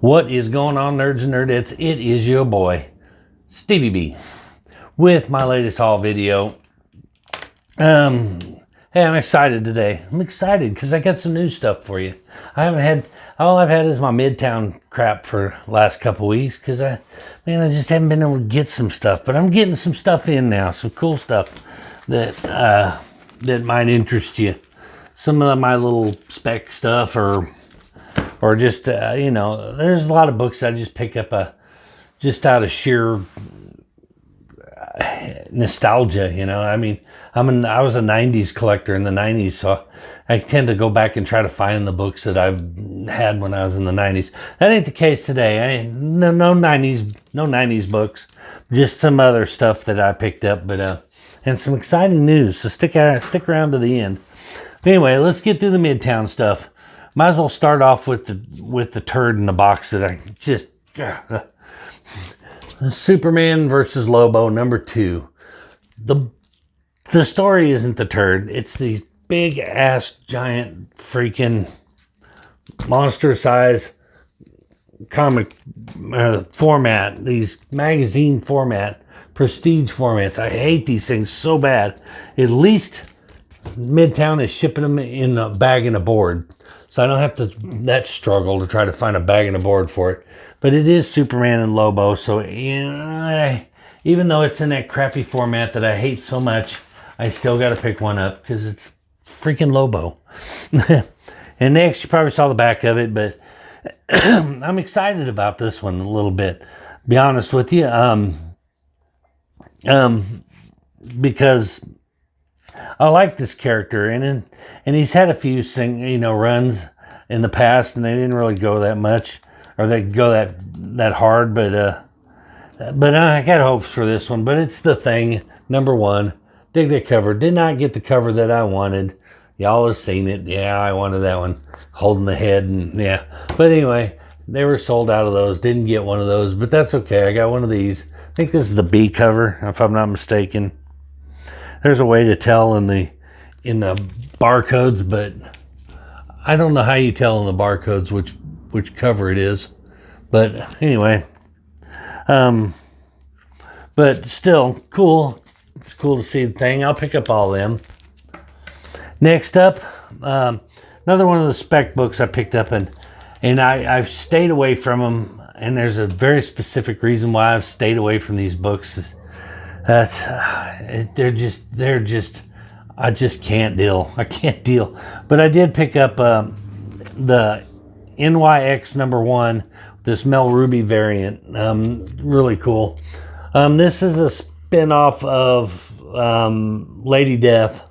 What is going on, nerds and nerdettes? It is your boy, Stevie B, with my latest haul video. Hey, I'm excited today. I'm excited because I got some new stuff for you. All I've had is my Midtown crap for the last couple weeks because I just haven't been able to get some stuff. But I'm getting some stuff in now, some cool stuff that might interest you. Some of my little spec stuff or just, there's a lot of books I just pick up just out of sheer nostalgia, I was a 90s collector in the 90s, so I tend to go back and try to find the books that I've had when I was in the 90s. That ain't the case today. No 90s books, just some other stuff that I picked up, and some exciting news, so stick around to the end. Anyway, let's get through the Midtown stuff. Might as well start off with the turd in the box that I just... Superman versus Lobo, number 2. The story isn't the turd. It's the big-ass, giant, freaking monster-size comic format. These magazine format, prestige formats. I hate these things so bad. At least Midtown is shipping them in a bag and a board. So I don't have that struggle to try to find a bag and a board for it. But it is Superman and Lobo, so even though it's in that crappy format that I hate so much, I still got to pick one up because it's freaking Lobo. And next, you probably saw the back of it, but I'm excited about this one a little bit. Be honest with you, because I like this character, and he's had a few runs in the past, and they didn't really go that much, or they go that hard. But I got hopes for this one. But it's The Thing, number 1. Dig that cover. Did not get the cover that I wanted. Y'all have seen it. Yeah, I wanted that one, holding the head, and yeah. But anyway, they were sold out of those. Didn't get one of those, but that's okay. I got one of these. I think this is the B cover, if I'm not mistaken. There's a way to tell in the barcodes, but I don't know how you tell in the barcodes which cover it is. But anyway, but still cool. It's cool to see the Thing. I'll pick up all of them. Next up, another one of the spec books I picked up, and I've stayed away from them. And there's a very specific reason why I've stayed away from these books. They're just I just can't deal. I can't deal. But I did pick up the NYX number 1, this Mel Ruby variant. Really cool. This is a spin-off of Lady Death.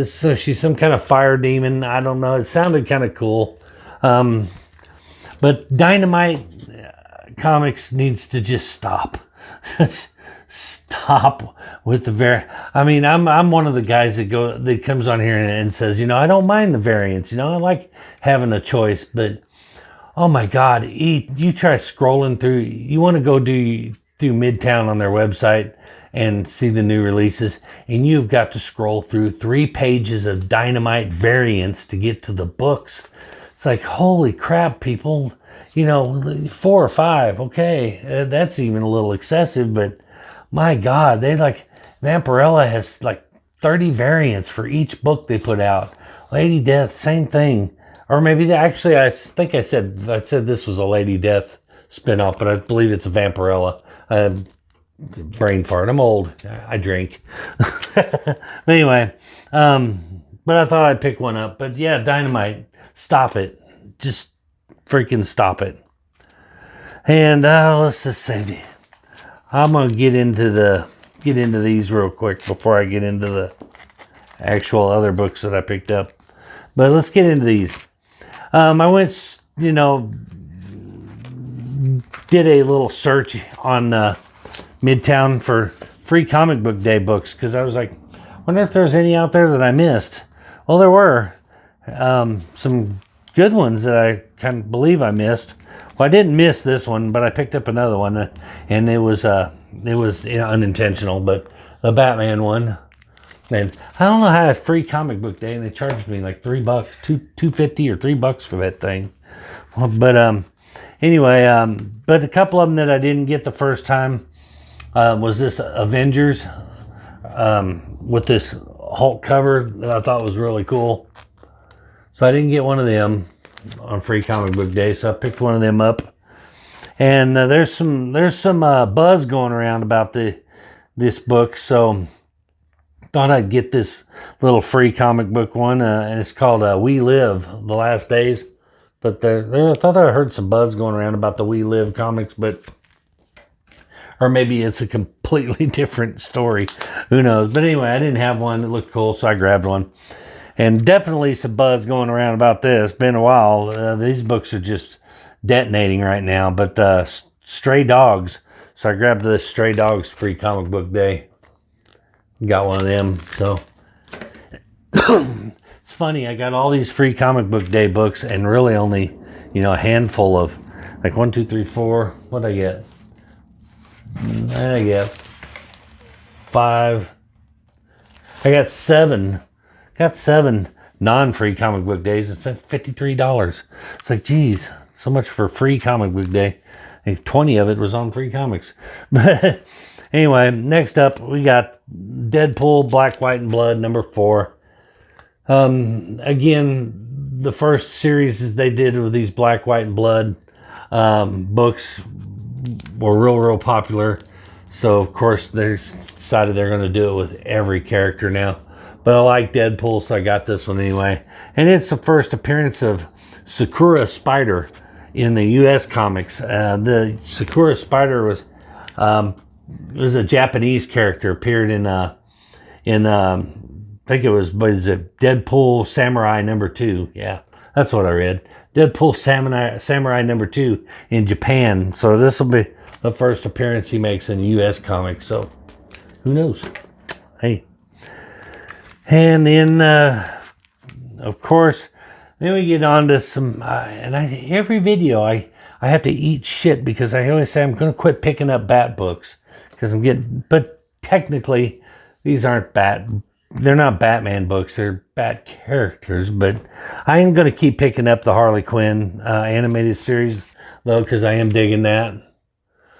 So she's some kind of fire demon. I don't know. It sounded kind of cool. But Dynamite Comics needs to just stop. Stop with the I'm one of the guys that comes on here and says, I don't mind the variants. I like having a choice, but oh my God, you try scrolling through. You want to go through Midtown on their website and see the new releases, and you've got to scroll through 3 pages of Dynamite variants to get to the books. It's like, holy crap, people. 4 or 5, okay, that's even a little excessive, but my God, Vampirella has 30 variants for each book they put out. Lady Death, same thing. Or maybe I think I said this was a Lady Death spinoff, but I believe it's a Vampirella. Brain fart. I'm old. I drink. Anyway, but I thought I'd pick one up. But yeah, Dynamite, stop it. Just freaking stop it. And let's just say I'm gonna get into these real quick before I get into the actual other books that I picked up. But let's get into these. I went, did a little search on Midtown for free comic book day books because I was like, wonder if there's any out there that I missed. Well, there were some good ones that I kind of believe I missed. Well, I didn't miss this one, but I picked up another one, and it was unintentional. But the Batman one, and I don't know how I had free comic book day, and they charged me like $3, $2.50 or $3 for that thing. But anyway, but a couple of them that I didn't get the first time was this Avengers with this Hulk cover that I thought was really cool. So I didn't get one of them on Free Comic Book Day, so I picked one of them up. And there's some buzz going around about this book, so thought I'd get this little free comic book one, and it's called We Live: The Last Days. But I thought I heard some buzz going around about the We Live comics, or maybe it's a completely different story. Who knows? But anyway, I didn't have one that looked cool, so I grabbed one. And definitely some buzz going around about this. Been a while. These books are just detonating right now. But Stray Dogs. So I grabbed the Stray Dogs Free Comic Book Day. Got one of them. So it's funny. I got all these Free Comic Book Day books and really only, a handful of, like 1, 2, 3, 4. What'd I get? I get 5. I got 7. Got 7 non-free comic book days. It's $53. It's like, geez, so much for Free Comic Book Day. I think 20 of it was on free comics. But anyway, next up we got Deadpool Black, White, and Blood #4. Again, the first series they did with these Black, White, and Blood books were real popular. So of course they decided they're going to do it with every character now. But I like Deadpool, so I got this one anyway. And it's the first appearance of Sakura Spider in the U.S. comics. The Sakura Spider was a Japanese character. Appeared in I think it was Deadpool Samurai #2. Yeah, that's what I read. Deadpool Samurai #2 in Japan. So this will be the first appearance he makes in U.S. comics. So who knows? Hey. And then, of course, then we get on to some, every video I have to eat shit because I always say I'm going to quit picking up Bat books because but technically these aren't they're not Batman books, they're Bat characters, but I am going to keep picking up the Harley Quinn animated series though because I am digging that.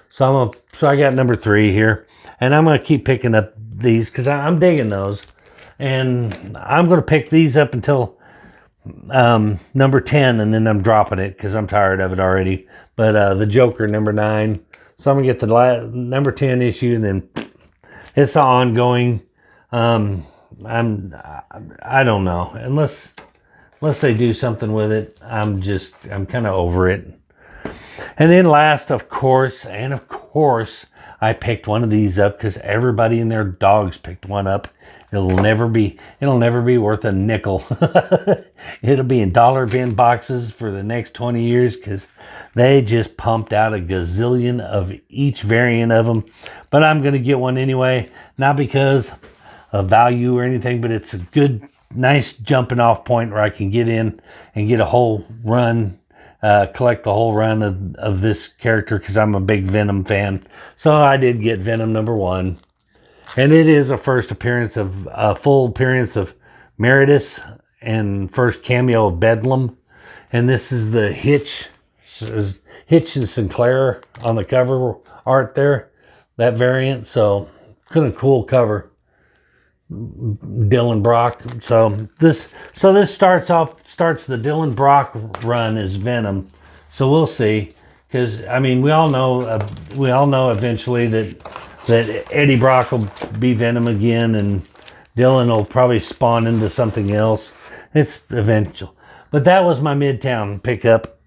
So I got #3 here, and I'm going to keep picking up these because I'm digging those. And I'm going to pick these up until number 10, and then I'm dropping it because I'm tired of it already. But the Joker, #9. So I'm going to get the number 10 issue, and then it's the ongoing. I don't know. Unless they do something with it, I'm kind of over it. And then last, of course, I picked one of these up because everybody and their dogs picked one up. It'll never be worth a nickel. It'll be in dollar bin boxes for the next 20 years because they just pumped out a gazillion of each variant of them. But I'm going to get one anyway, not because of value or anything, but it's a good, nice jumping off point where I can get in and get a whole run, collect the whole run of this character because I'm a big Venom fan. So I did get Venom #1. And it is a full appearance of Meritus and first cameo of Bedlam. And this is the Hitch and Sinclair on the cover art there, that variant. So kind of cool cover. Dylan Brock. So this starts the Dylan Brock run as Venom. So we'll see. Because we all know eventually that Eddie Brock will be Venom again, and Dylan will probably spawn into something else. It's eventual. But that was my Midtown pickup.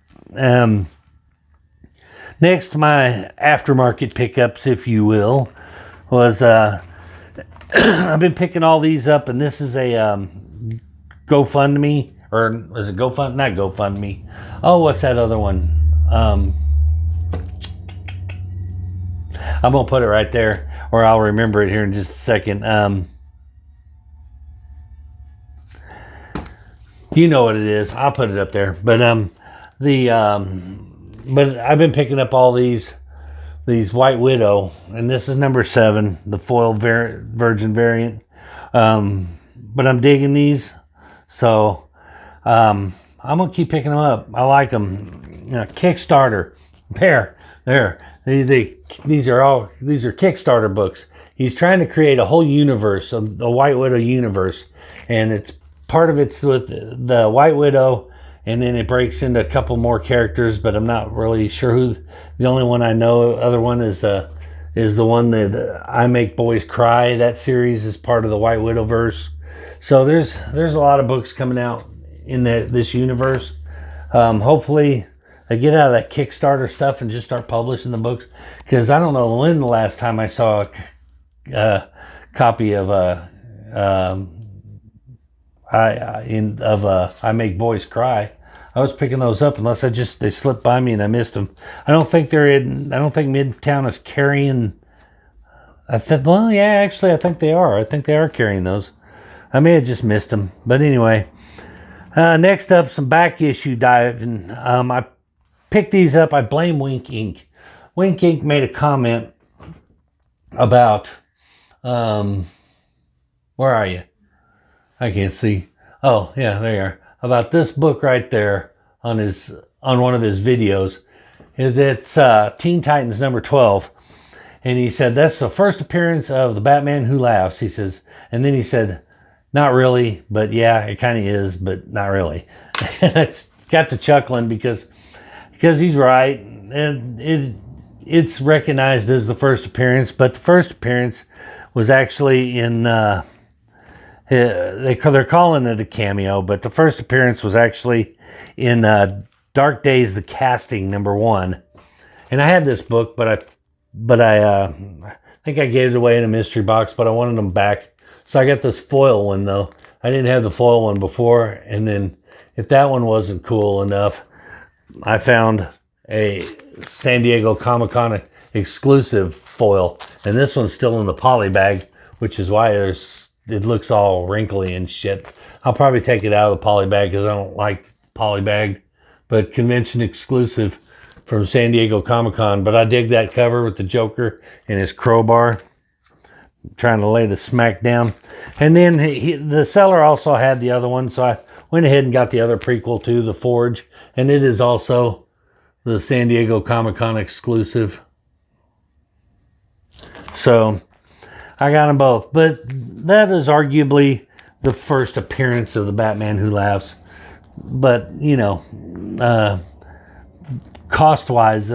Next, my aftermarket pickups, if you will, was I've been picking all these up, and this is a GoFundMe, or is it GoFund? Not GoFundMe. Oh, what's that other one? I'm going to put it right there, or I'll remember it here in just a second. You know what it is. I'll put it up there. But but I've been picking up all these White Widow, and this is #7, the foil virgin variant. But I'm digging these, so I'm I'm gonna keep picking them up. I like them. You know, Kickstarter. There. These are Kickstarter books. He's trying to create a whole universe, a White Widow universe, and it's part of it's with the White Widow, and then it breaks into a couple more characters, but I'm not really sure who. The only one I know, other one is the one that I Make Boys Cry. That series is part of the White Widow verse. So there's a lot of books coming out in this universe. Hopefully I get out of that Kickstarter stuff and just start publishing the books, because I don't know when the last time I saw a copy of I Make Boys Cry. I was picking those up unless they slipped by me and I missed them. I don't think Midtown is carrying. Well, yeah, actually, I think they are. I think they are carrying those. I may have just missed them, but anyway. Next up, some back issue diving. I picked these up. I blame Wink Inc. Wink Inc. made a comment about, where are you? I can't see. Oh, yeah, there you are. About this book right there on one of his videos. It's Teen Titans number 12. And he said, that's the first appearance of the Batman Who Laughs. He says, and then he said, not really, but yeah, it kind of is, but not really. And I got to chuckling because he's right. And it's recognized as the first appearance, but the first appearance was actually in, they're calling it a cameo, but the first appearance was actually in Dark Days, the Casting, number 1. And I had this book, but I think I gave it away in a mystery box, but I wanted them back. So I got this foil one, though. I didn't have the foil one before, and then if that one wasn't cool enough, I found a San Diego Comic-Con exclusive foil, and this one's still in the poly bag, which is why it looks all wrinkly and shit. I'll probably take it out of the poly bag because I don't like poly bagged, but convention exclusive from San Diego Comic-Con. But I dig that cover with the Joker and his crowbar, trying to lay the smack down. And then the seller also had the other one, so I went ahead and got the other prequel too, The Forge, and it is also the San Diego Comic-Con exclusive. So I got them both, but that is arguably the first appearance of the Batman Who Laughs. But, you know, cost-wise,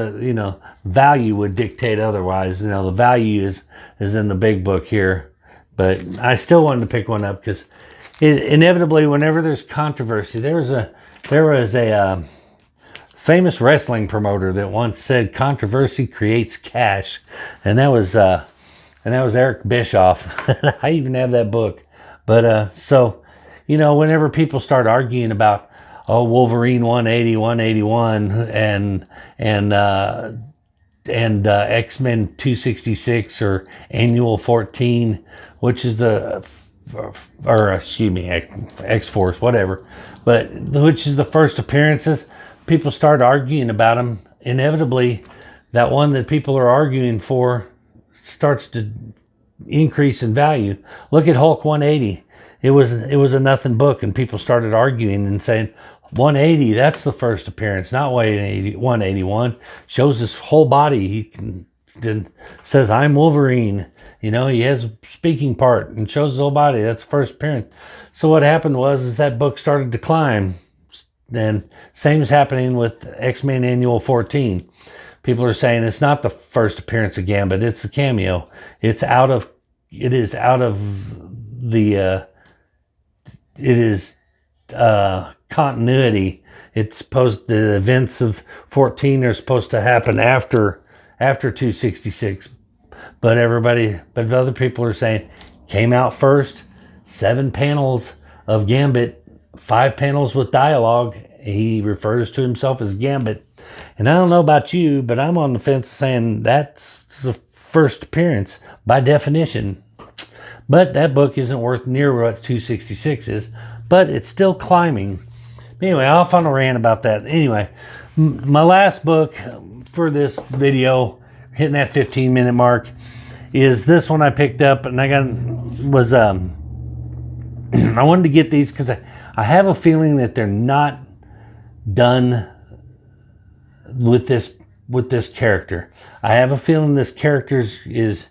value would dictate otherwise. You know, the value is in the big book here. But I still wanted to pick one up because inevitably, whenever there's controversy, there was a famous wrestling promoter that once said, "Controversy creates cash," and that was Eric Bischoff. I even have that book. But so, you know, whenever people start arguing about, Wolverine 180, 181, and X-Men 266 or Annual 14, which is X-Force, whatever, but which is the first appearances, people start arguing about them. Inevitably, that one that people are arguing for starts to increase in value. Look at Hulk 180. It was a nothing book, and people started arguing and saying 180, that's the first appearance, not 181. Shows his whole body. He says, "I'm Wolverine." You know, he has a speaking part and shows his whole body. That's the first appearance. So what happened was that book started to climb. And same is happening with X-Men Annual 14. People are saying it's not the first appearance of Gambit, it's a cameo. It is out of the continuity. It's supposed, the events of 14 are supposed to happen after 266. But other people are saying came out first, 7 panels of Gambit, 5 panels with dialogue. He refers to himself as Gambit. And I don't know about you, but I'm on the fence saying that's the first appearance by definition. But that book isn't worth near what 266 is, but it's still climbing. Anyway, off on a rant about that. Anyway, my last book for this video, hitting that 15-minute mark, is this one I picked up, and I wanted to get these because I have a feeling that they're not done with this character. I have a feeling this character is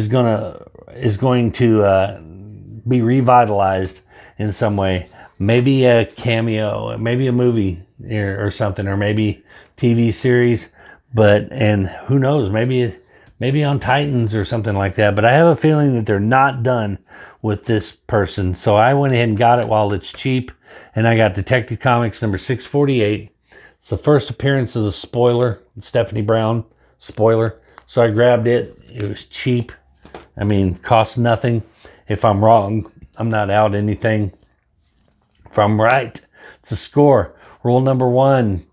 going to be revitalized in some way. Maybe a cameo, maybe a movie or something, or maybe TV series. And who knows? Maybe on Titans or something like that. But I have a feeling that they're not done with this person. So I went ahead and got it while it's cheap, and I got Detective Comics number 648. It's the first appearance of the spoiler, Stephanie Brown spoiler. So I grabbed it. It was cheap. I mean, cost nothing. If I'm wrong, I'm not out anything. If I'm right, it's a score. Rule number one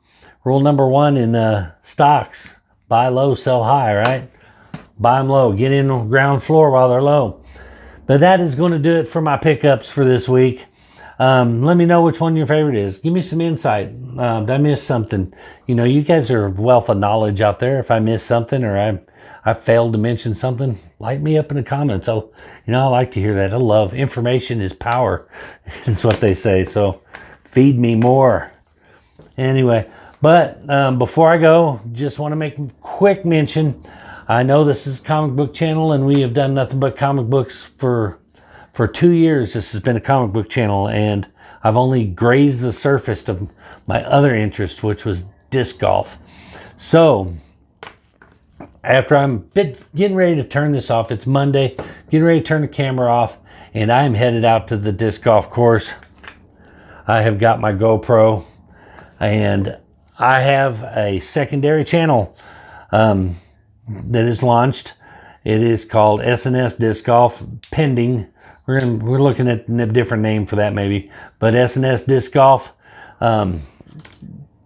in stocks: buy low, sell high. Right? Buy them low. Get in on ground floor while they're low. But that is going to do it for my pickups for this week. Let me know which one your favorite is. Give me some insight. Did I miss something? You guys are a wealth of knowledge out there. If I missed something or I failed to mention something, light me up in the comments. I like to hear that. I love information is power, is what they say. So feed me more. Anyway, but before I go, just want to make a quick mention. I know this is a comic book channel, and we have done nothing but comic books for 2 years. This has been a comic book channel, and I've only grazed the surface of my other interest, which was disc golf. So after I'm getting ready to turn this off, it's Monday, getting ready to turn the camera off, and I'm headed out to the disc golf course. I have got my GoPro, and I have a secondary channel that is launched. It is called S&S Disc Golf, pending. We're looking at a different name for that maybe, but S&S Disc Golf. I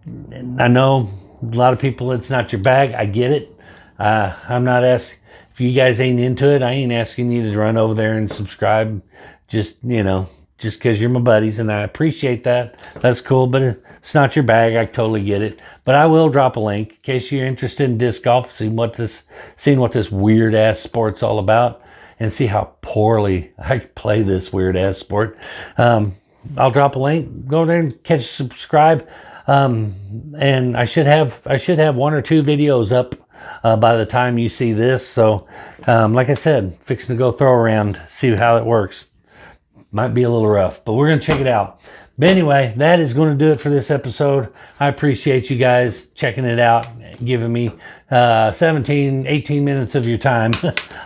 know a lot of people, it's not your bag. I get it. I'm not asking if you guys ain't into it. I ain't asking you to run over there and subscribe. Just because you're my buddies, and I appreciate that. That's cool, but it's not your bag. I totally get it. But I will drop a link in case you're interested in disc golf, seeing what this weird ass sport's all about, and see how poorly I play this weird ass sport. I'll drop a link. Go there and subscribe. And I should have 1 or 2 videos up by the time you see this. So, like I said, fixing to go throw around, see how it works. Might be a little rough, but we're going to check it out. But anyway, that is going to do it for this episode. I appreciate you guys checking it out, giving me 17, 18 minutes of your time.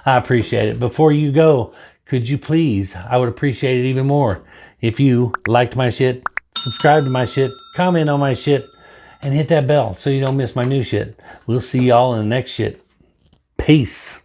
I appreciate it. Before you go, could you please, I would appreciate it even more if you liked my shit, subscribe to my shit, comment on my shit, and hit that bell so you don't miss my new shit. We'll see y'all in the next shit. Peace.